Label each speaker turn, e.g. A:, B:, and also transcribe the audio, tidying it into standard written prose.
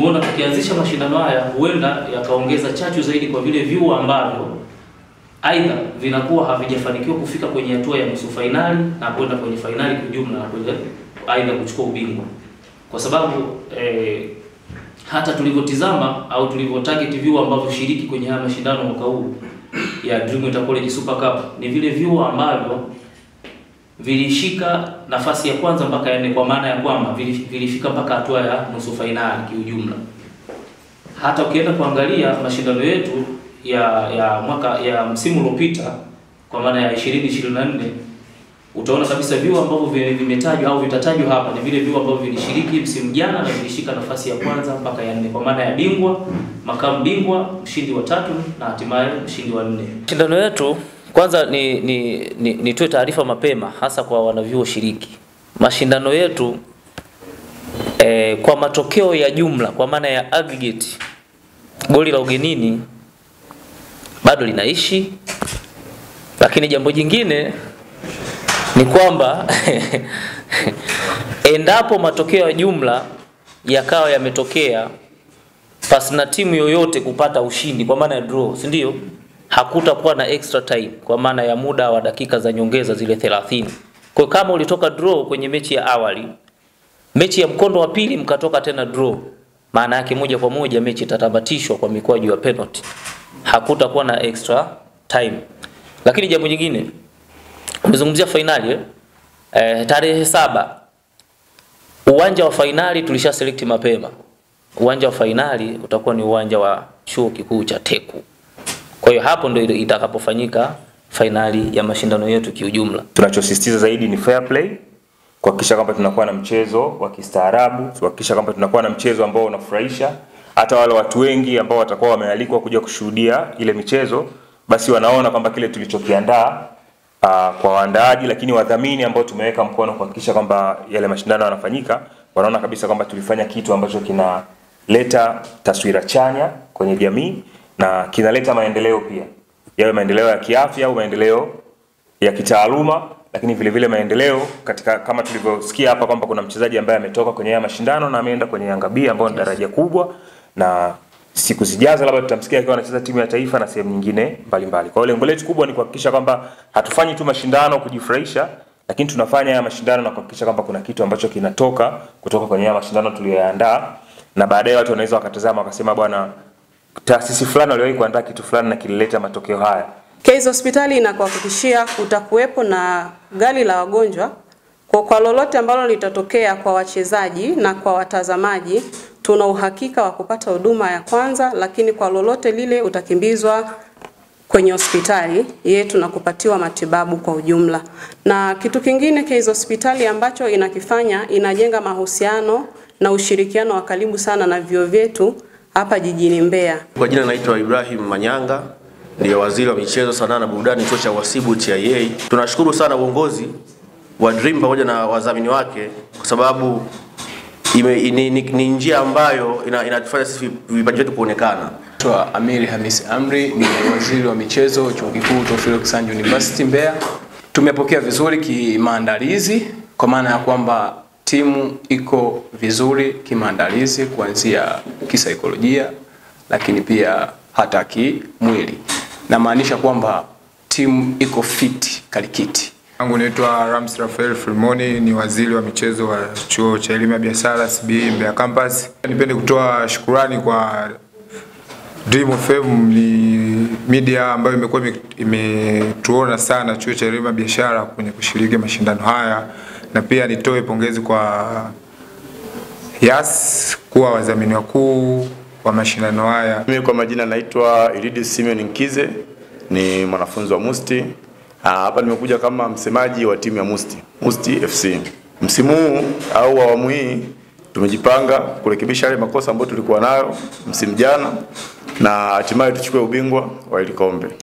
A: tumeona tukianzisha mashindano haya huenda yakaongeza chachu zaidi kwa vile vyuo ambavyo aidha vinakuwa havijafanikiwa kufika kwenye hatua ya nusu finali na kwenda kwenye finali kwa jumla na kwenda aidha kuchukua ubingwa. Kwa sababu hata tulivyotizama au tulivyotarget vyuo ambavyo shiriki kwenye haya mashindano mwaka huu ya Dream Intercollege Super Cup ni vile vyuo ambavyo vilishika nafasi ya kwanza mpaka ya 4, kwa maana ya kwamba vilifika mpaka hatua ya nusu finali kiujumla. Hata ukienda kuangalia mashindano yetu ya msimu uliopita kwa maana ya 2024 utaona kabisa vyuo ambavyo vimetajwa au vitatajwa hapa ni vile vyuo ambavyo vilishiriki msimu jana na vilishika nafasi ya kwanza mpaka ya 4, kwa maana ya bingwa, makamu bingwa, mshindi wa 3 na hatimaye mshindi wa 4. Mashindano yetu kwanza nitoe taarifa mapema hasa kwa wanavyuo shiriki. Mashindano yetu kwa matokeo ya jumla kwa maana ya aggregate, goli la ugenini bado linaishi. Lakini jambo jingine ni kwamba endapo matokeo ya jumla yakawa yametokea pasina timu yoyote kupata ushindi kwa maana ya draw, si ndio? Hakutakuwa na extra time kwa maana ya muda wa dakika za nyongeza zile 30. Kwa kama ulitoka draw kwenye mechi ya awali, mechi ya mkondo wa pili mkatoka tena draw, maana yake moja kwa moja mechi itatabatishwa kwa mikwaju ya penalty. Hakutakuwa na extra time. Lakini jambo jingine, umezungumzia finali tarehe 7. Uwanja wa finali tulisha select mapema. Uwanja wa finali utakuwa ni uwanja wa Chuo Kikuu cha Teku. Kwa hiyo hapo ndio itakapofanyika finali ya mashindano yetu kiujumla.
B: Tunachosisitiza zaidi ni fair play, kuhakikisha kwamba tunakuwa na mchezo wa kistaarabu, kuhakikisha kwamba tunakuwa na mchezo ambao unafurahisha. Hata wale watu wengi ambao watakuwa wamealikwa kuja kushuhudia ile michezo, basi wanaona kwamba kile tulichokiandaa kwa waandaaji, lakini wadhamini ambao tumeweka mkono kuhakikisha kwamba yale mashindano yanafanyika, wanaona kabisa kwamba tulifanya kitu ambacho kinaleta taswira chanya kwenye jamii na kinaleta maendeleo pia. Yawe maendeleo ya kiafya au maendeleo ya kitaaluma, lakini vile vile maendeleo katika kama tulivyosikia hapa kwamba kuna mchezaji ambaye ametoka kwenye haya mashindano na ameenda kwenye Yanga B ambao ni daraja kubwa, na siku zijazo labda tutamsikia akiwa anacheza timu ya taifa na sehemu nyingine mbalimbali. Kwa hiyo lengo letu kubwa ni kuhakikisha kwamba hatufanyi tu mashindano kujifurahisha, lakini tunafanya haya mashindano na kuhakikisha kwamba kuna kitu ambacho kinatoka kutoka kwenye haya mashindano tuliyoyaandaa, na baadaye watu wanaweza wakatazama wakasema bwana, taasisi fulani waliwahi kuandaa kitu fulani na kilileta matokeo haya.
C: Case Hospitali inakuhakikishia utakuwepo na gari la wagonjwa kwa lolote ambalo litatokea kwa wachezaji na kwa watazamaji. Tuna uhakika wa kupata huduma ya kwanza, lakini kwa lolote lile utakimbizwa kwenye hospitali yetu na kupatiwa matibabu kwa ujumla. Na kitu kingine Case Hospitali ambacho inakifanya, inajenga mahusiano na ushirikiano wa karibu sana na vyuo vyetu hapa jijini Mbeya.
D: Kwa jina naitwa Ibrahim Manyanga, ndio waziri wa michezo, sanaa na burudani chuo cha uhasibu TIA. Tunashukuru sana uongozi wa Dream pamoja na wadhamini wake kwa sababu ni njia ambayo inatufanya sisi vipaji vyetu kuonekana.
E: Naitwa Amiri Hamisi Amri, ni waziri wa michezo chuo kikuu Teofilo Kisanji University Mbeya. Tumepokea vizuri kimaandalizi kwa maana ya kwamba timu iko vizuri kimaandalizi kuanzia kisaikolojia, lakini pia hata kimwili. Na maanisha kwamba timu iko fit kalikiti.
F: Yangu naitwa Rams Rafael Filmoni, ni waziri wa michezo wa chuo cha elimu ya biashara CBE Mbeya Campus. Nipende kutoa shukrani kwa Dream FM, ni media ambayo imekuwa imetuona sana chuo cha elimu ya biashara kwenye kushiriki mashindano haya, na pia nitoe pongezi kwa Yas kuwa wadhamini wakuu wa mashindano haya.
G: Mimi kwa majina naitwa Iridis Simeon Nkize, ni mwanafunzi wa Musti. Hapa nimekuja kama msemaji wa timu ya Musti FC. Msimu huu au awamu hii tumejipanga kurekebisha yale makosa ambayo tulikuwa nayo msimu jana na hatimaye tuchukue ubingwa wa ile kombe.